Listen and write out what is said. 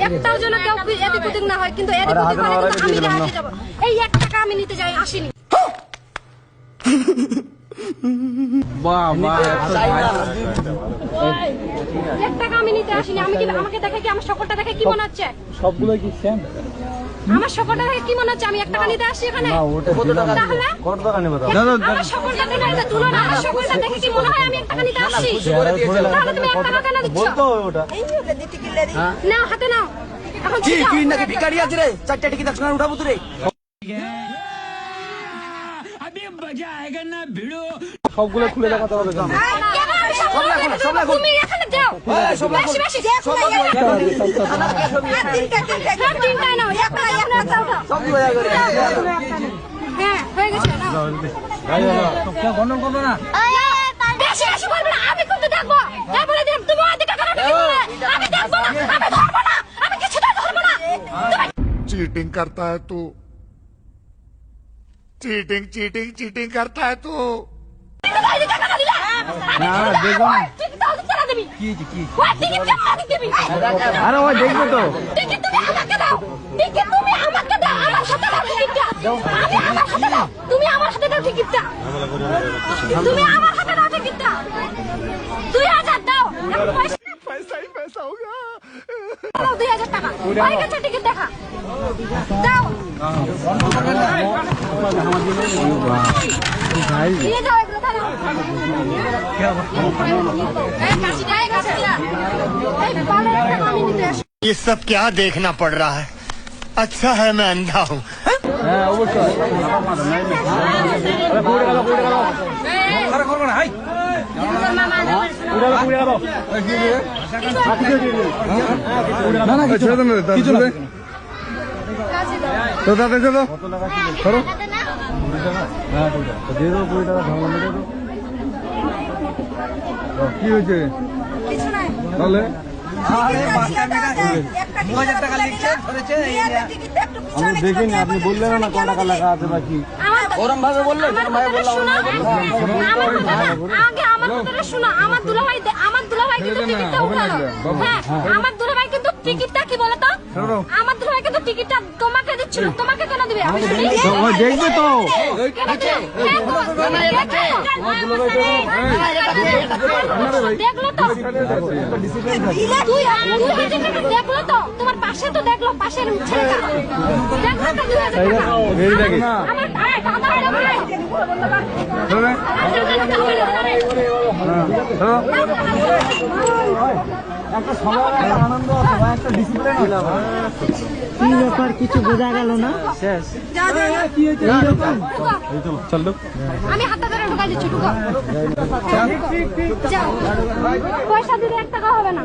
একটাও যেন কেউ এদিক ওদিক না হয়, কিন্তু এদিক ওদিক হলে আমি হারিয়ে যাব। এই 1 টাকা আমি নিতে যাই আসিনি। বাবা 1 টাকা আমি নিতে আসিনি। আমি কি আমাকে দেখে কি আমার সকলটা দেখে কি মনে হচ্ছে? সবগুলো কি সেম? আমার সকলটা দেখে কি মনে হচ্ছে আমি 1 টাকা নিতে আসি এখানে? তাহলে কত টাকা নেব? আমার সকলটা দেখে এটা তুলনা, আমার সকলটা দেখে কি মনে হয় আমি 1 টাকা নিতে আসছি? তাহলে তুমি 1 টাকা কেন দিচ্ছ? বলতো ওটা নাও হাতে নাও। এখন কি তুই নাকি ভিখারি আছে রে? 4টা টিকিট একসঙ্গে উঠাবো তুই রে। সবগুলো খুলে দেখাতে হবে কেন? তুমি এখানে যাও। বেশি বেশি তিনটায় নাও, একটা উঠাও। হ্যাঁ হয়ে গেছে নাও। গন্ডন করবো না। বেশি বেশি বলবে না, আমি কিন্তু দেখবো। এই বলে দিলাম তুমি ওই দিকে কেন নিয়ে আমি দেখবো না, আমি ধরবো না, আমি কিছুটা ধরবো না। चीटिंग करता है तू चीटिंग चीटिंग चीटिंग करता है तू না দেখবো না। আরে ওই দেখবে তো। তুমি আমার হাতে দাও টিকিটটা। তুমি আমার হাতে দাও টিকিটটা। 2000 দাও। पैसा ही पैसा होगा 2000 টাকা। হয়ে গেছে টিকিট দেখা। দাও। নিয়ে যাও এগুলো দাও। এই কাশি দাও, কাশি দাও। এই পালে একটা আমি নিতে আসি। ये सब क्या देखना पड़ रहा है अच्छा है मैं अंधा हूँ হ্যাঁ অবশ্যই। আরে পুড়ে গেল পুড়ে গেল। আরে করব না, হাই। পুড়ে গেল পুড়ে গেল। কি রে? না না কিছু না কিছু না। তো দাদা দেখো তো। করো। হ্যাঁ ঠিক আছে। দিয়ে দাও 20 টাকা ধার দিয়ে দাও। কি হয়েছে? কিছু নাই। তাহলে আরে 2000 টাকা লিখছে ধরেছে এই আমি দেখিনি, আপনি বললেন না কত টাকা লেখা আছে বাকি। ওরম ভাবে বললে তোর ভাই বললাম আগে আমার কথাটা শোনো। আমার দুলাভাই কিন্তু টিকিটটা উঠালো। হ্যাঁ আমার দুলাভাই কিন্তু টিকিটটা কি বলতো? আমার দুলাভাই কিন্তু টিকিটটা তোমাকে দিচ্ছিল। তোমাকে কেন দিবে? আমি শুনি। ওই দেখবে তো। দেখলো তো দেখলো তো তোমার পাশে তো দেখলো, পাশের ছেলেটা দেখলো তো 2000 টাকা। এই দেখি। আমার দাদা ভাই একটা সবার আনন্দ আছে ভাই, একটা ডিসিপ্লিন আছে ভাই। কি ব্যাপার কিছু বোঝা গেল না। শেষ। কি হয়েছে এইরকম? চল তো। আমি হাতটা ধরে ঢুকাই দিচ্ছি। ঢুকো যাও, পয়সা দিলে 1 টাকা হবে না।